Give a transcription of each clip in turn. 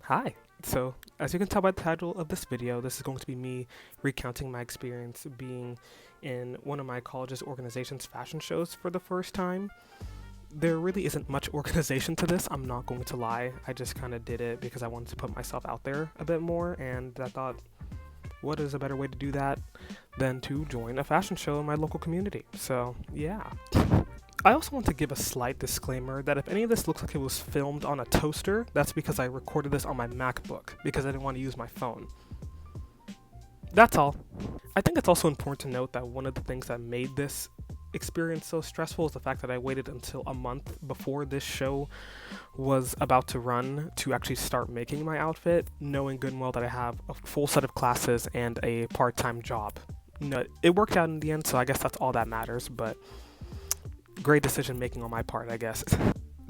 Hi. So, as you can tell by the title of this video, this is going to be me recounting my experience being in one of my college's organization's fashion shows for the first time. There really isn't much organization to this, I'm not going to lie. I just kind of did it because I wanted to put myself out there a bit more, and I thought, what is a better way to do that than to join a fashion show in my local community? So, yeah. I also want to give a slight disclaimer that if any of this looks like it was filmed on a toaster, that's because I recorded this on my MacBook because I didn't want to use my phone. That's all. I think it's also important to note that one of the things that made this experience so stressful is the fact that I waited until a month before this show was about to run to actually start making my outfit, knowing good and well that I have a full set of classes and a part-time job. No, it worked out in the end, so I guess that's all that matters, but great decision making on my part, I guess.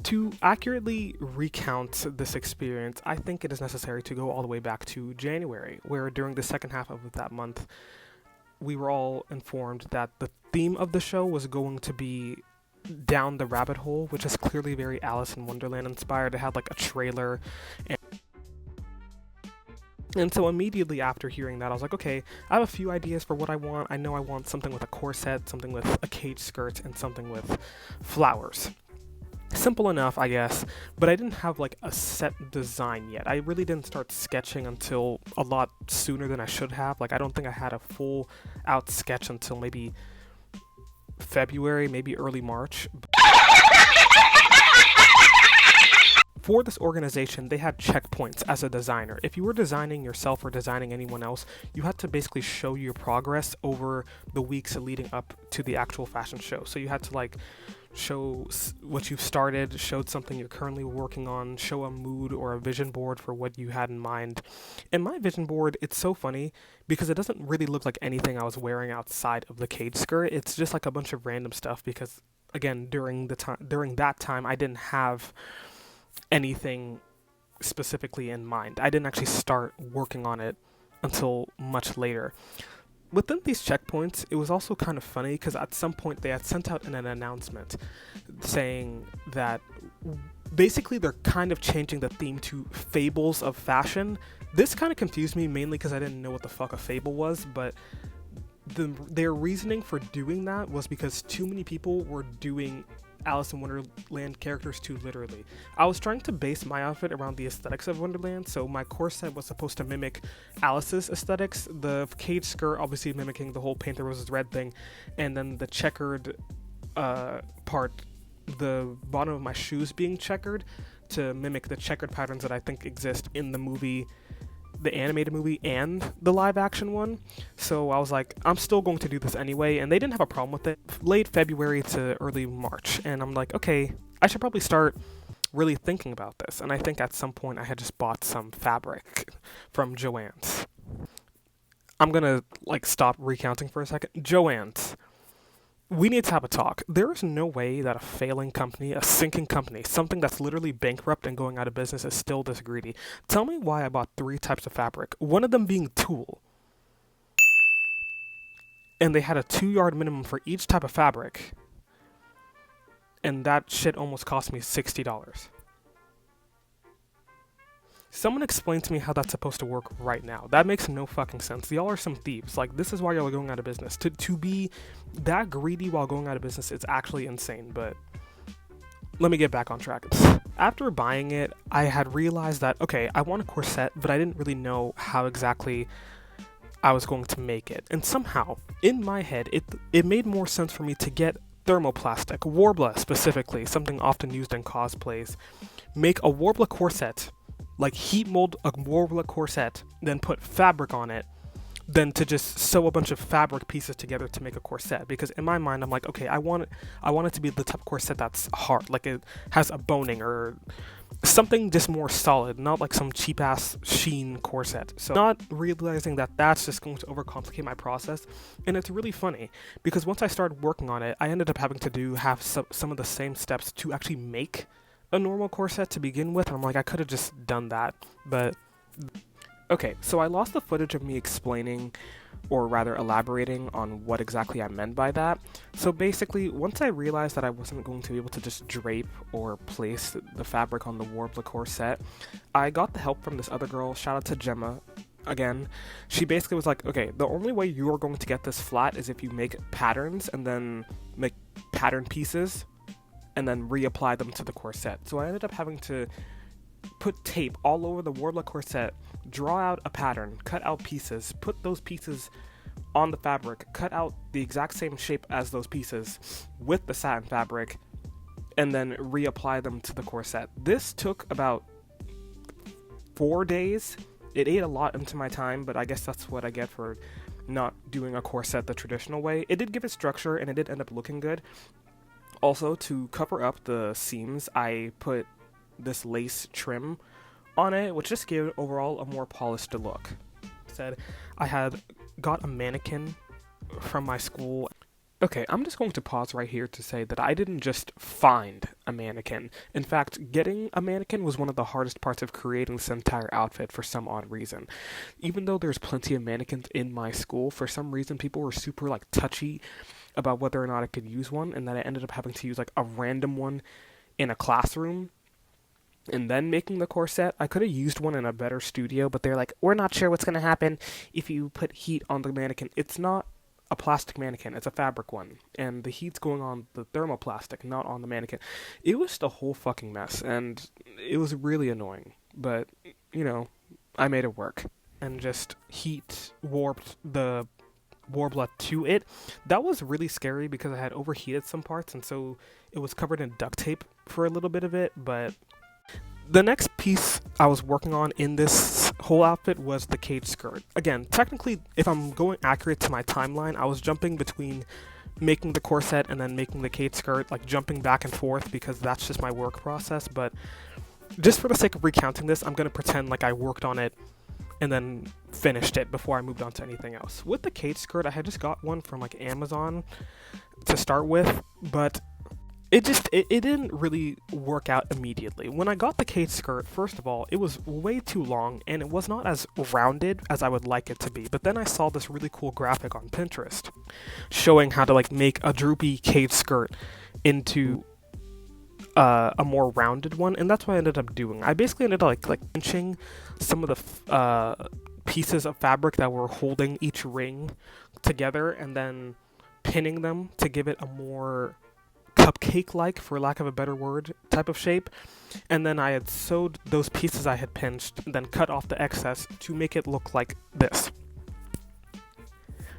To accurately recount this experience, I think it is necessary to go all the way back to January, where during the second half of that month, we were all informed that the theme of the show was going to be Down the Rabbit Hole, which is clearly very Alice in Wonderland inspired. It had like a trailer, and so immediately after hearing that, I was like, okay, I have a few ideas for what I want. I know I want something with a corset, something with a cage skirt, and something with flowers. Simple enough, I guess, but I didn't have like a set design yet. I really didn't start sketching until a lot sooner than I should have. Like, I don't think I had a full out sketch until maybe February, maybe early March. For this organization, they had checkpoints as a designer. If you were designing yourself or designing anyone else, you had to basically show your progress over the weeks leading up to the actual fashion show. So you had to like show what you've started, showed something you're currently working on, show a mood or a vision board for what you had in mind. And my vision board, it's so funny because it doesn't really look like anything I was wearing outside of the cage skirt. It's just like a bunch of random stuff because, again, during that time, I didn't have anything specifically in mind. I didn't actually start working on it until much later. Within these checkpoints, it was also kind of funny because at some point they had sent out an announcement saying that basically they're kind of changing the theme to fables of fashion. This kind of confused me mainly because I didn't know what the fuck a fable was, but their reasoning for doing that was because too many people were doing Alice in Wonderland characters too literally. I was trying to base my outfit around the aesthetics of Wonderland, so my corset was supposed to mimic Alice's aesthetics, the cage skirt obviously mimicking the whole paint the roses red thing, and then the checkered part, the bottom of my shoes being checkered to mimic the checkered patterns that I think exist in the movie, the animated movie and the live action one. So I was like, I'm still going to do this anyway, and they didn't have a problem with it. Late February to early March, and I'm like, okay, I should probably start really thinking about this. And I think at some point I had just bought some fabric from Joann's. I'm gonna like stop recounting for a second. Joann's. We need to have a talk. There is no way that a failing company, a sinking company, something that's literally bankrupt and going out of business is still this greedy. Tell me why I bought 3 types of fabric, one of them being tulle. And they had a 2-yard minimum for each type of fabric. And that shit almost cost me $60. Someone explain to me how that's supposed to work right now. That makes no fucking sense. Y'all are some thieves. Like, this is why y'all are going out of business. To be that greedy while going out of business, it's actually insane, but let me get back on track. After buying it, I had realized that, okay, I want a corset, but I didn't really know how exactly I was going to make it. And somehow, in my head, it made more sense for me to get thermoplastic, Warbler specifically, something often used in cosplays. Make a Warbler corset, like heat mold a Warbler corset, then put fabric on it, than to just sew a bunch of fabric pieces together to make a corset. Because in my mind, I'm like, okay, I want it to be the type of corset that's hard, like it has a boning or something just more solid, not like some cheap ass sheen corset. So not realizing that that's just going to overcomplicate my process. And it's really funny because once I started working on it, I ended up having to have some of the same steps to actually make a normal corset to begin with. And I'm like, I could have just done that, but okay. So I lost the footage of me explaining or rather elaborating on what exactly I meant by that. So basically, once I realized that I wasn't going to be able to just drape or place the fabric on the Warbler corset, I got the help from this other girl. Shout out to Gemma. Again, she basically was like, okay, the only way you are going to get this flat is if you make patterns and then make pattern pieces and then reapply them to the corset. So I ended up having to put tape all over the Warbler corset, draw out a pattern, cut out pieces, put those pieces on the fabric, cut out the exact same shape as those pieces with the satin fabric, and then reapply them to the corset. This took about 4 days. It ate a lot into my time, but I guess that's what I get for not doing a corset the traditional way. It did give it structure, and it did end up looking good. Also, to cover up the seams, I put this lace trim on it, which just gave it overall a more polished look. Said I had got a mannequin from my school. Okay, I'm just going to pause right here to say that I didn't just find a mannequin. In fact, getting a mannequin was one of the hardest parts of creating this entire outfit for some odd reason. Even though there's plenty of mannequins in my school, for some reason people were super like touchy about whether or not I could use one, and that I ended up having to use like a random one in a classroom and then making the corset. I could have used one in a better studio, but they're like, we're not sure what's going to happen if you put heat on the mannequin. It's not a plastic mannequin, it's a fabric one, and the heat's going on the thermoplastic, not on the mannequin. It was just a whole fucking mess, and it was really annoying, but, you know, I made it work, and just heat warped the Warbler to it. That was really scary because I had overheated some parts, and so it was covered in duct tape for a little bit of it. But the next piece I was working on in this whole outfit was the cage skirt. Again, technically, if I'm going accurate to my timeline, I was jumping between making the corset and then making the cage skirt, like jumping back and forth because that's just my work process. But just for the sake of recounting this, I'm going to pretend like I worked on it and then finished it before I moved on to anything else. With the cage skirt, I had just got one from like Amazon to start with, but it didn't really work out immediately. When I got the cage skirt, first of all, it was way too long and it was not as rounded as I would like it to be. But then I saw this really cool graphic on Pinterest showing how to like make a droopy cage skirt into a more rounded one, and that's what I ended up doing. I basically ended up like pinching some of the pieces of fabric that were holding each ring together and then pinning them to give it a more cupcake-like, for lack of a better word, type of shape. And then I had sewed those pieces I had pinched and then cut off the excess to make it look like this.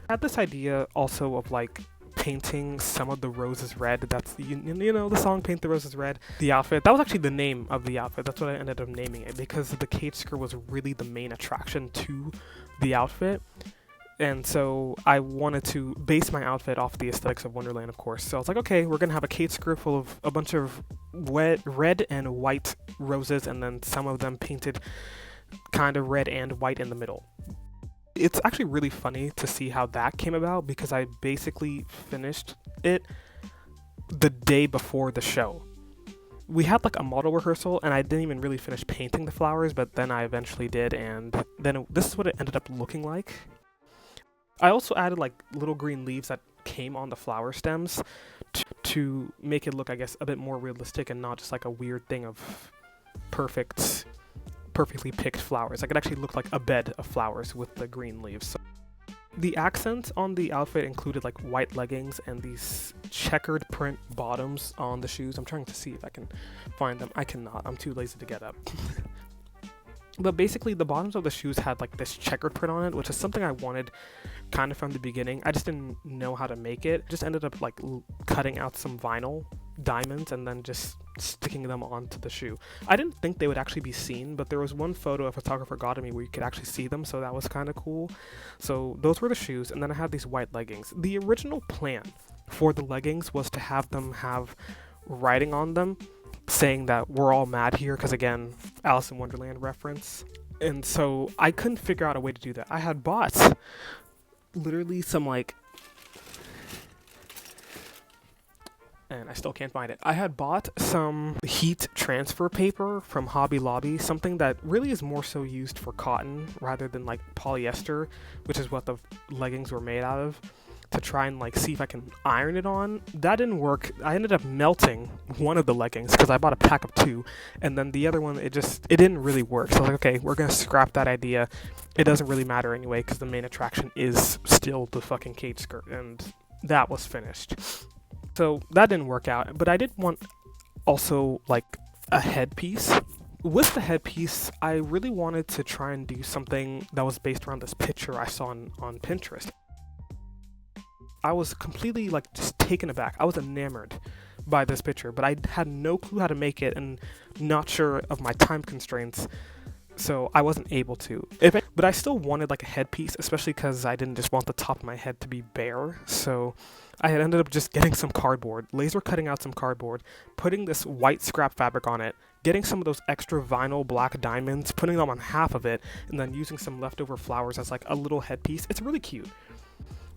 I had this idea also of like painting some of the roses red. That's you know the song Paint the Roses Red. The outfit, that was actually the name of the outfit. That's what I ended up naming it because the cage skirt was really the main attraction to the outfit. And so I wanted to base my outfit off the aesthetics of Wonderland, of course. So I was like, okay, we're going to have a cage skirt full of a bunch of red and white roses, and then some of them painted kind of red and white in the middle. It's actually really funny to see how that came about because I basically finished it the day before the show. We had like a model rehearsal and I didn't even really finish painting the flowers, but then I eventually did, and then this is what it ended up looking like. I also added like little green leaves that came on the flower stems to make it look, I guess, a bit more realistic and not just like a weird thing of perfectly picked flowers. Like it actually looked like a bed of flowers with the green leaves. So the accents on the outfit included like white leggings and these checkered print bottoms on the shoes. I'm trying to see if I can find them. I cannot. I'm too lazy to get up. But basically the bottoms of the shoes had like this checkered print on it, which is something I wanted kind of from the beginning. I just didn't know how to make it. Just ended up like cutting out some vinyl diamonds and then just sticking them onto the shoe. I didn't think they would actually be seen, but there was one photo a photographer got of me where you could actually see them, so that was kind of cool. So those were the shoes, and then I had these white leggings. The original plan for the leggings was to have them have writing on them saying that we're all mad here, because again, Alice in Wonderland reference. And so I couldn't figure out a way to do that. I had bought literally some like and I still can't find it. I had bought some heat transfer paper from Hobby Lobby, something that really is more so used for cotton rather than like polyester, which is what the leggings were made out of, to try and like see if I can iron it on. That didn't work. I ended up melting one of the leggings because I bought a pack of 2, and then the other one, it didn't really work. So I was like, okay, we're gonna scrap that idea. It doesn't really matter anyway because the main attraction is still the fucking cage skirt, and that was finished. So that didn't work out, but I did want also like a headpiece. With the headpiece, I really wanted to try and do something that was based around this picture I saw on Pinterest. I was completely like just taken aback. I was enamored by this picture, but I had no clue how to make it and not sure of my time constraints, so I wasn't able to. But I still wanted like a headpiece, especially because I didn't just want the top of my head to be bare. So I had ended up just getting some cardboard, laser cutting out some cardboard, putting this white scrap fabric on it, getting some of those extra vinyl black diamonds, putting them on half of it, and then using some leftover flowers as like a little headpiece. It's really cute.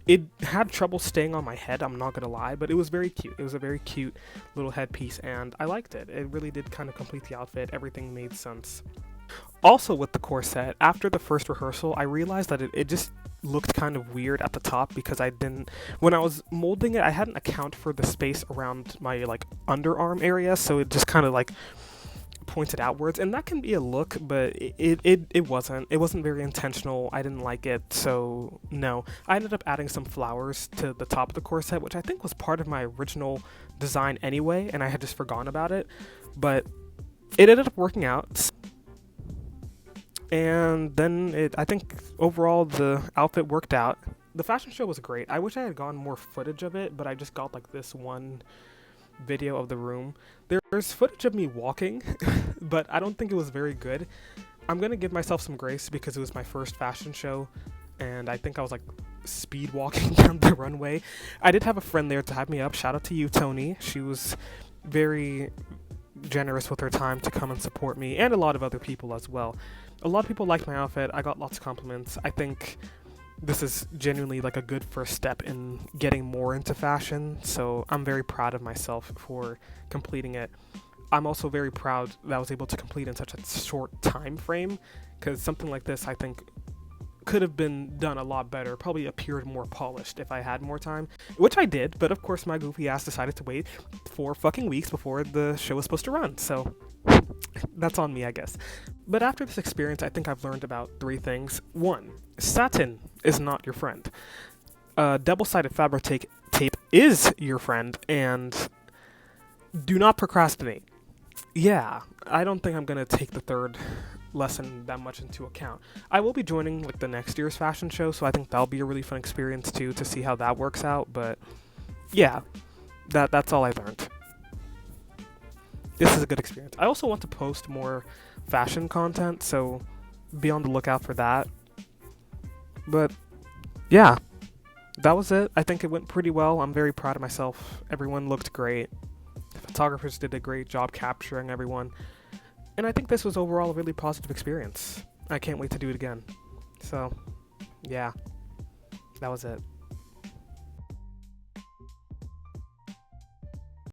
It had trouble staying on my head, I'm not gonna lie, but it was very cute. It was a very cute little headpiece, and I liked it. It really did kind of complete the outfit. Everything made sense. Also with the corset, after the first rehearsal, I realized that it just looked kind of weird at the top because when I was molding it, I hadn't accounted for the space around my like underarm area, so it just kind of like pointed outwards, and that can be a look, but it wasn't very intentional. I didn't like it, so no. I ended up adding some flowers to the top of the corset, which I think was part of my original design anyway, and I had just forgotten about it, but it ended up working out. And then I think overall the outfit worked out. The fashion show was great. I wish I had gotten more footage of it, but I just got like this one video of the room. There's footage of me walking, but I don't think it was very good. I'm gonna give myself some grace because it was my first fashion show, and I think I was like speed walking down the runway. I did have a friend there to hype me up. Shout out to you, Tony. She was very generous with her time to come and support me, and a lot of other people as well. A lot of people liked my outfit. I got lots of compliments. I think this is genuinely like a good first step in getting more into fashion, so I'm very proud of myself for completing it. I'm also very proud that I was able to complete in such a short time frame, because something like this I think could have been done a lot better, probably appeared more polished if I had more time, which I did, but of course my goofy ass decided to wait 4 fucking weeks before the show was supposed to run, so that's on me, I guess. But after this experience, I think I've learned about 3 things. 1, satin is not your friend. Double-sided fabric tape is your friend, and do not procrastinate. Yeah, I don't think I'm gonna take the 3rd lesson that much into account. I will be joining like the next year's fashion show, so I think that'll be a really fun experience too, to see how that works out. But yeah, that's all I learned. This is a good experience. I also want to post more fashion content, so be on the lookout for that. But yeah, that was it. I think it went pretty well. I'm very proud of myself. Everyone looked great. The photographers did a great job capturing everyone. And I think this was overall a really positive experience. I can't wait to do it again. So, yeah, that was it.